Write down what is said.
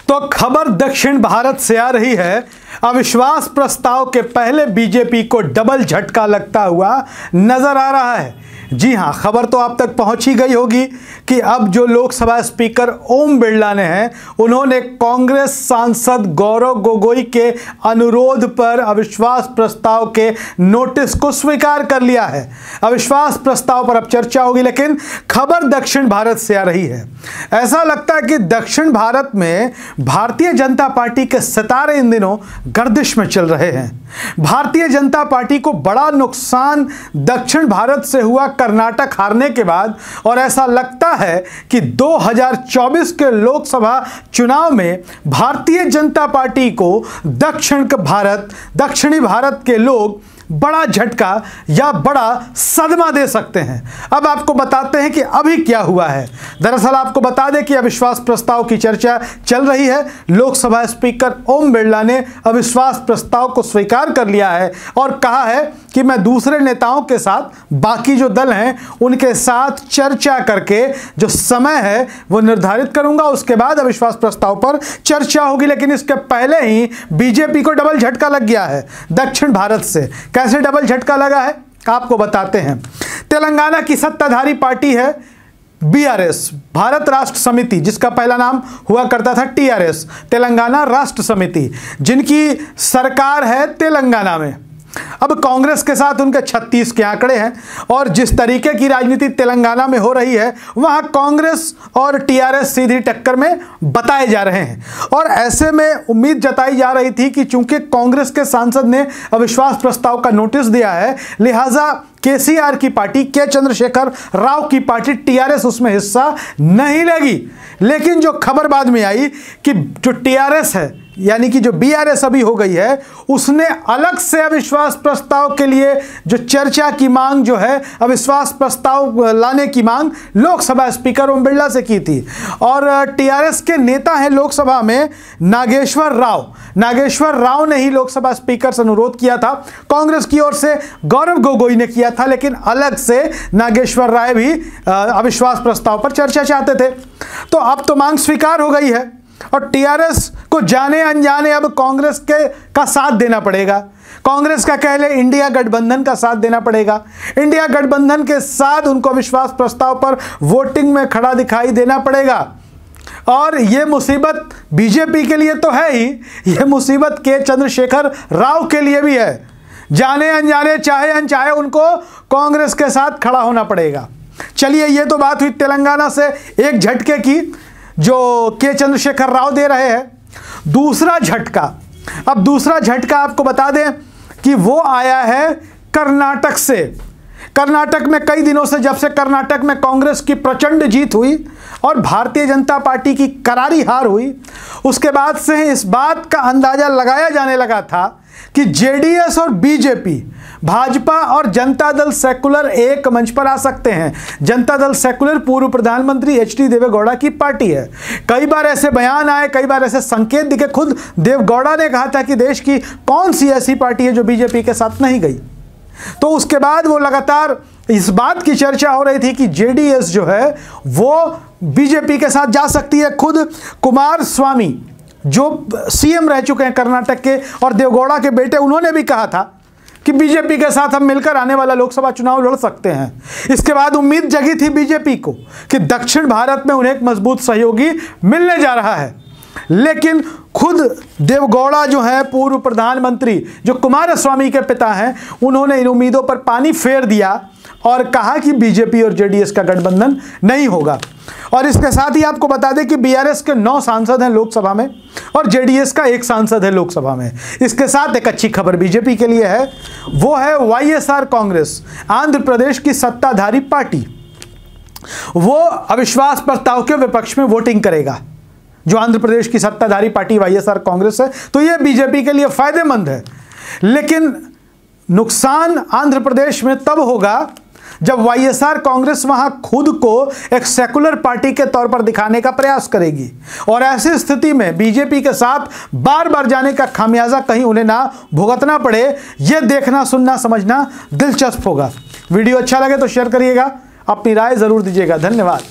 तो खबर दक्षिण भारत से आ रही है। अविश्वास प्रस्ताव के पहले बीजेपी को डबल झटका लगता हुआ नजर आ रहा है। जी हां, खबर तो आप तक पहुंच ही गई होगी कि अब जो लोकसभा स्पीकर ओम बिरला ने हैं, उन्होंने कांग्रेस सांसद गौरव गोगोई के अनुरोध पर अविश्वास प्रस्ताव के नोटिस को स्वीकार कर लिया है। अविश्वास प्रस्ताव पर अब चर्चा होगी, लेकिन खबर दक्षिण भारत से आ रही है। ऐसा लगता है कि दक्षिण भारत में भारतीय जनता पार्टी के सितारे इन दिनों गर्दिश में चल रहे हैं। भारतीय जनता पार्टी को बड़ा नुकसान दक्षिण भारत से हुआ कर्नाटक हारने के बाद, और ऐसा लगता है कि 2024 के लोकसभा चुनाव में भारतीय जनता पार्टी को दक्षिणी भारत के लोग बड़ा झटका या बड़ा सदमा दे सकते हैं। अब आपको बताते हैं कि अभी क्या हुआ है। दरअसल आपको बता दें कि अविश्वास प्रस्ताव की चर्चा चल रही है। लोकसभा स्पीकर ओम बिरला ने अविश्वास प्रस्ताव को स्वीकार कर लिया है और कहा है कि मैं दूसरे नेताओं के साथ, बाकी जो दल हैं उनके साथ चर्चा करके जो समय है वो निर्धारित करूंगा, उसके बाद अविश्वास प्रस्ताव पर चर्चा होगी। लेकिन इसके पहले ही बीजेपी को डबल झटका लग गया है दक्षिण भारत से। कैसे डबल झटका लगा है आपको बताते हैं। तेलंगाना की सत्ताधारी पार्टी है बीआरएस, भारत राष्ट्र समिति, जिसका पहला नाम हुआ करता था टीआरएस, तेलंगाना राष्ट्र समिति, जिनकी सरकार है तेलंगाना में। अब कांग्रेस के साथ उनके 36 के आंकड़े हैं, और जिस तरीके की राजनीति तेलंगाना में हो रही है वहां कांग्रेस और टीआरएस सीधी टक्कर में बताए जा रहे हैं। और ऐसे में उम्मीद जताई जा रही थी कि चूंकि कांग्रेस के सांसद ने अविश्वास प्रस्ताव का नोटिस दिया है, लिहाजा केसीआर की पार्टी, के चंद्रशेखर राव की पार्टी टीआरएस उसमें हिस्सा नहीं लेगी। लेकिन जो खबर बाद में आई कि जो टीआरएस है, यानी कि जो बीआरएस अभी हो गई है, उसने अलग से अविश्वास प्रस्ताव के लिए जो चर्चा की मांग, जो है अविश्वास प्रस्ताव लाने की मांग लोकसभा स्पीकर ओम बिरला से की थी। और टीआरएस के नेता हैं लोकसभा में नागेश्वर राव ने ही लोकसभा स्पीकर से अनुरोध किया था। कांग्रेस की ओर से गौरव गोगोई ने किया था, लेकिन अलग से नागेश्वर राव भी अविश्वास प्रस्ताव पर चर्चा चाहते थे। तो अब तो मांग स्वीकार हो गई है और टीआरएस को जाने अनजाने अब कांग्रेस का साथ देना पड़ेगा। कांग्रेस का कह ले इंडिया गठबंधन का साथ देना पड़ेगा। इंडिया गठबंधन के साथ उनको अविश्वास प्रस्ताव पर वोटिंग में खड़ा दिखाई देना पड़ेगा। और यह मुसीबत बीजेपी के लिए तो है ही, यह मुसीबत के चंद्रशेखर राव के लिए भी है। जाने अनजाने, चाहे अनचाहे, उनको कांग्रेस के साथ खड़ा होना पड़ेगा। चलिए, यह तो बात हुई तेलंगाना से एक झटके की जो के चंद्रशेखर राव दे रहे हैं। दूसरा झटका आपको बता दें कि वो आया है कर्नाटक से। कर्नाटक में कई दिनों से, जब से कर्नाटक में कांग्रेस की प्रचंड जीत हुई और भारतीय जनता पार्टी की करारी हार हुई, उसके बाद से इस बात का अंदाजा लगाया जाने लगा था कि जेडीएस और बीजेपी, भाजपा और जनता दल सेकुलर एक मंच पर आ सकते हैं। जनता दल सेकुलर पूर्व प्रधानमंत्री एचडी देवेगौड़ा की पार्टी है। कई बार ऐसे बयान आए, कई बार ऐसे संकेत दिखे। खुद देवेगौड़ा ने कहा था कि देश की कौन सी ऐसी पार्टी है जो बीजेपी के साथ नहीं गई। तो उसके बाद वो लगातार इस बात की चर्चा हो रही थी कि जेडीएस जो है वो बीजेपी के साथ जा सकती है। खुद कुमार स्वामी जो सीएम रह चुके हैं कर्नाटक के और देवेगौड़ा के बेटे, उन्होंने भी कहा था कि बीजेपी के साथ हम मिलकर आने वाला लोकसभा चुनाव लड़ सकते हैं। इसके बाद उम्मीद जगी थी बीजेपी को कि दक्षिण भारत में उन्हें एक मजबूत सहयोगी मिलने जा रहा है। लेकिन खुद देवेगौड़ा जो है पूर्व प्रधानमंत्री, जो कुमारस्वामी के पिता हैं, उन्होंने इन उम्मीदों पर पानी फेर दिया और कहा कि बीजेपी और जेडीएस का गठबंधन नहीं होगा। और इसके साथ ही आपको बता दें कि बीआरएस के 9 सांसद हैं लोकसभा में और जेडीएस का 1 सांसद है लोकसभा में। इसके साथ एक अच्छी खबर बीजेपी के लिए है, वो है वाईएसआर कांग्रेस, आंध्र प्रदेश की सत्ताधारी पार्टी। वो अविश्वास प्रस्ताव के विपक्ष में वोटिंग करेगा। जो आंध्र प्रदेश की सत्ताधारी पार्टी वाईएसआर कांग्रेस है, तो यह बीजेपी के लिए फायदेमंद है। लेकिन नुकसान आंध्र प्रदेश में तब होगा जब वाईएसआर कांग्रेस वहां खुद को एक सेकुलर पार्टी के तौर पर दिखाने का प्रयास करेगी। और ऐसी स्थिति में बीजेपी के साथ बार बार जाने का खामियाजा कहीं उन्हें ना भुगतना पड़े, यह देखना, सुनना, समझना दिलचस्प होगा। वीडियो अच्छा लगे तो शेयर करिएगा, अपनी राय जरूर दीजिएगा। धन्यवाद।